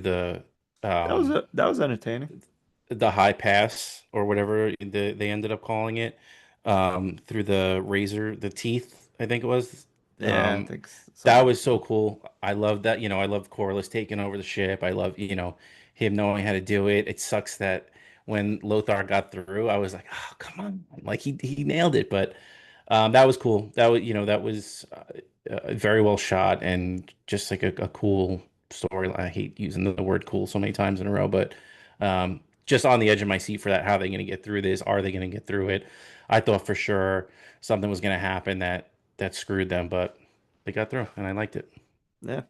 um That was entertaining. the high pass or whatever they ended up calling it, through the teeth, I think it was. Yeah, I Um, think that something was like so that. cool. I love that. I love Corliss taking over the ship. I love, him knowing how to do it. It sucks that when Lothar got through, I was like, oh, come on. Like he nailed it. But that was cool. That was very well shot and just like a cool story. I hate using the word cool so many times in a row, but just on the edge of my seat for that. How are they going to get through this? Are they going to get through it? I thought for sure something was going to happen that screwed them, but they got through, and I liked it. Yeah.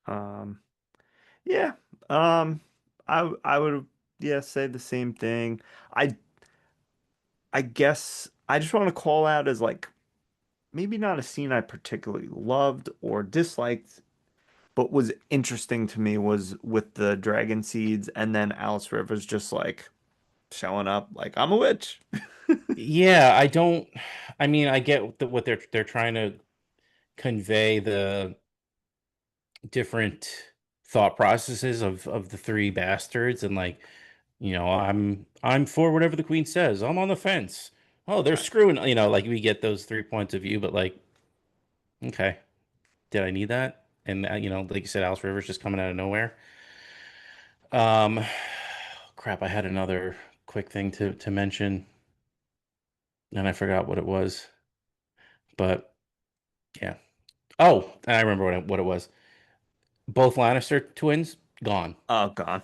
Um, yeah. Um, I would yeah say the same thing. I I guess I just want to call out as like maybe not a scene I particularly loved or disliked, but was interesting to me was with the dragon seeds and then Alice Rivers just like showing up like I'm a witch. Yeah, I don't. I mean, I get what they're trying to convey the different thought processes of the three bastards, and like, I'm for whatever the queen says. I'm on the fence. Oh, they're Right. screwing. Like we get those 3 points of view, but like, okay, did I need that? And like you said, Alice Rivers just coming out of nowhere. Um, crap, I had another quick thing to mention. and I forgot what it was. But yeah. Oh, I remember what it was. Both Lannister twins gone, Oh, gone.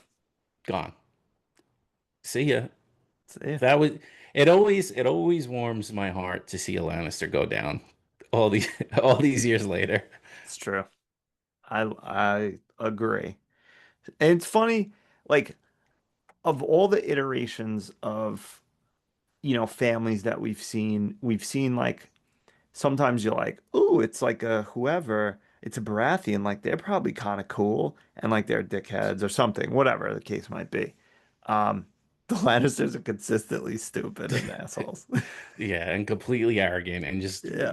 gone. See ya. So, yeah, That was it always warms my heart to see a Lannister go down all these all these years later. it's true. I agree. And it's funny, like of all the iterations of families that we've seen like sometimes you're like, ooh, it's like a whoever, it's a Baratheon, like they're probably kind of cool and like they're dickheads or something, whatever the case might be. The Lannisters are consistently stupid and assholes. Yeah, and completely arrogant and just, Yeah,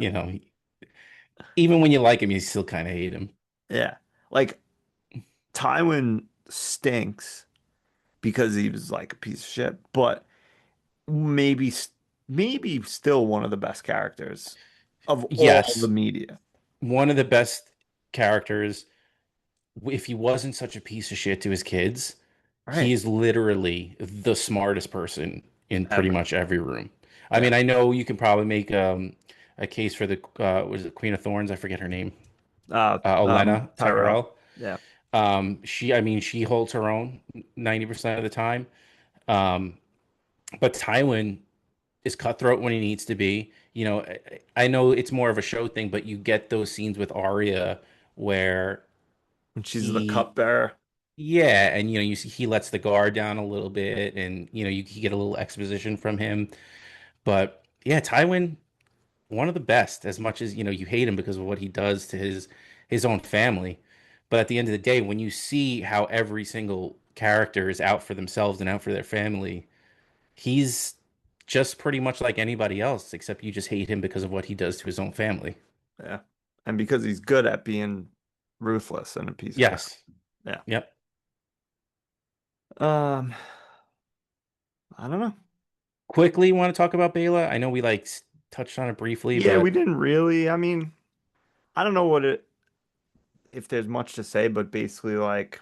even when you like him, you still kind of hate him. yeah. Like Tywin stinks because he was like a piece of shit, but maybe maybe still one of the best characters of all the Yes, media. one of the best characters. If he wasn't such a piece of shit to his kids, he Right. is literally the smartest person in pretty Ever. much every room. I Yeah. mean, I know you can probably make a case for the was it Queen of Thorns? I forget her name. Olenna Tyrell. Tyrell. Yeah. I mean, she holds her own 90% of the time. Um, but Tywin is cutthroat when he needs to be. I know it's more of a show thing, but you get those scenes with Arya where And she's the he, cupbearer. yeah, and you see he lets the guard down a little bit, and you get a little exposition from him. But yeah, Tywin, one of the best. As much as you hate him because of what he does to his own family, but at the end of the day, when you see how every single character is out for themselves and out for their family, he's just pretty much like anybody else, except you just hate him because of what he does to his own family. Yeah. And because he's good at being ruthless and a piece of crap. Yes. Yeah. Yep. Um, I don't know. Quickly, want to talk about Bela? I know we touched on it briefly, Yeah, we but didn't really. I mean, I don't know what it if there's much to say, but basically like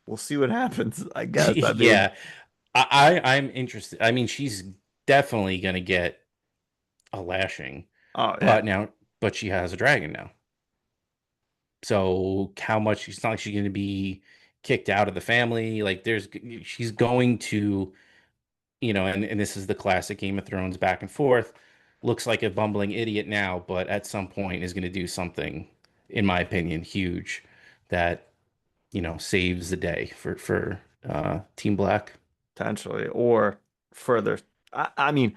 we'll see what happens, I guess. I mean, yeah, I'm interested. I mean, she's definitely gonna get a lashing, oh yeah. but now, but she has a dragon now. So how much? It's not like she's gonna be kicked out of the family. Like she's going to, and this is the classic Game of Thrones back and forth. Looks like a bumbling idiot now, but at some point is gonna do something, in my opinion, huge that saves the day for Team Black. Potentially. Or further. I mean,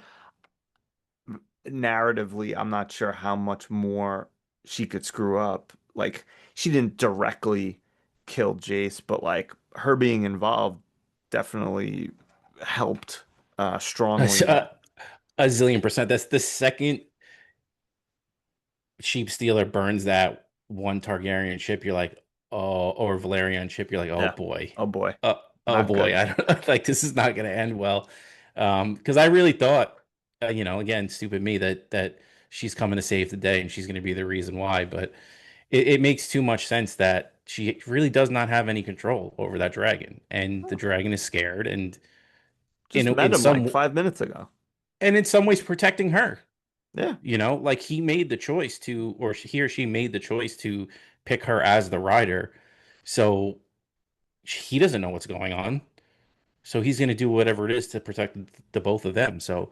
narratively, I'm not sure how much more she could screw up. Like, she didn't directly kill Jace, but like her being involved definitely helped strongly. A, a zillion percent. That's the second sheep stealer burns that one Targaryen ship. You're like, oh, or Valerian ship. You're like, oh Yeah. boy, Oh boy. oh Not boy. good. I don't like this is not going to end well. Because I really thought, again, stupid me that she's coming to save the day and she's going to be the reason why. But it makes too much sense that she really does not have any control over that dragon, and the Oh, dragon is scared, and in just met in him like some 5 minutes ago. and in some ways protecting her. Yeah. Like he made the choice to, or he or she made the choice to pick her as the rider. So he doesn't know what's going on. So he's going to do whatever it is to protect the both of them. So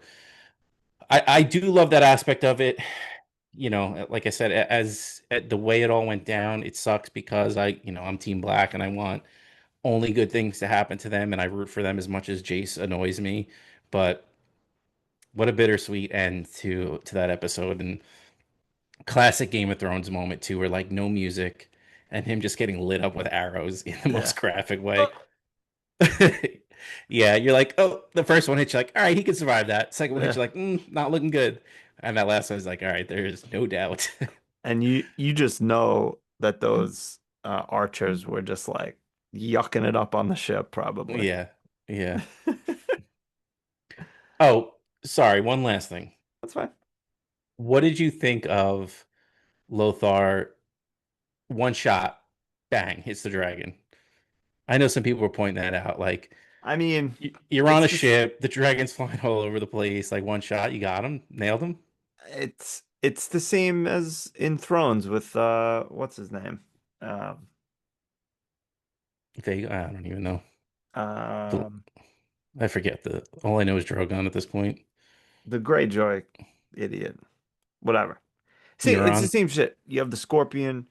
I do love that aspect of it. Like I said, as the way it all went down, it sucks because I'm Team Black and I want only good things to happen to them and I root for them as much as Jace annoys me. But what a bittersweet end to that episode. And classic Game of Thrones moment too, where like no music and him just getting lit up with arrows in the Yeah. most graphic way. Oh, Yeah, you're like, oh, the first one hit you like, all right, he can survive that. Second one hit yeah. you like, not looking good. And that last one is like, all right, there is no doubt. And you just know that those archers were just like yucking it up on the ship, probably. Yeah, yeah. Oh, sorry, one last thing. That's fine. What did you think of Lothar? One shot, bang, hits the dragon. I know some people were pointing that out, like. I mean, You're on a it's just ship. The dragon's flying all over the place. Like one shot, you got him, nailed him. it's the same as in Thrones with what's his name? Um, I don't even know. The, um, I forget all I know is Drogon at this point. the Greyjoy idiot. Whatever. See, it's the Euron. same shit. You have the Scorpion,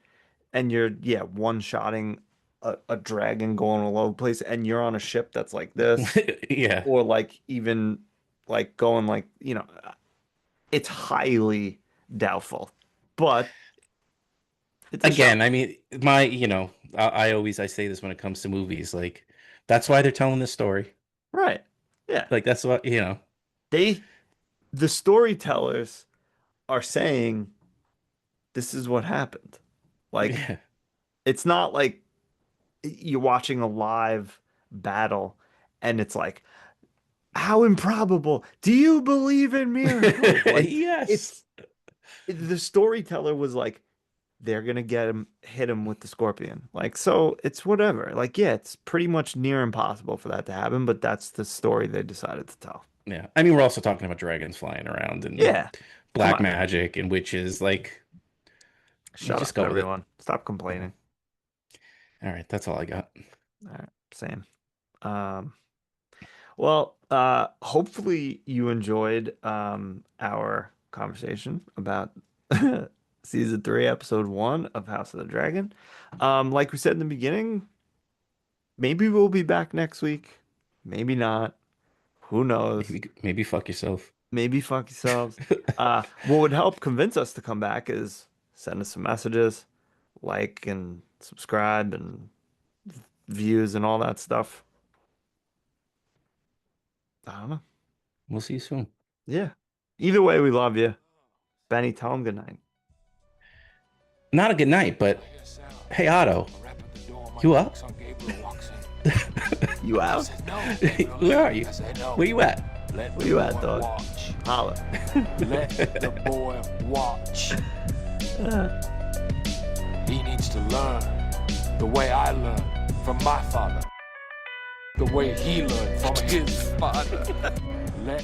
and you're one-shotting a dragon going all over the place, and you're on a ship that's like this, Yeah. or like even like going like it's highly doubtful, but it's a show, Again, I mean, I say this when it comes to movies, like that's why they're telling this story. right? Yeah, Like that's what. they the storytellers are saying this is what happened. Like Yeah. it's not like you're watching a live battle and it's like, how improbable. Do you believe in miracles? Like Yes. it's the storyteller was like, they're gonna hit him with the scorpion. Like, so it's whatever. Like, yeah, it's pretty much near impossible for that to happen, but that's the story they decided to tell. Yeah. I mean, we're also talking about dragons flying around and Yeah. Come black on. magic and witches. Like, you Shut just up, go with it. everyone. Stop complaining. All right, that's all I got. All right, same. Um, well, hopefully you enjoyed our conversation about season 3, episode 1 of House of the Dragon. Like we said in the beginning, maybe we'll be back next week. Maybe not. Who knows? Maybe fuck yourself. Maybe fuck yourselves. What would help convince us to come back is send us some messages, like and subscribe and views and all that stuff. I don't know. We'll see you soon. Yeah. Either way, we love you. Benny, tell him good night. Not a good night, but hey, Otto, you up? You out? Where are you? Where you at? Where you at, dog? Holla. Let the boy watch. He needs to learn the way I learned from my father, the way he learned from his father. Let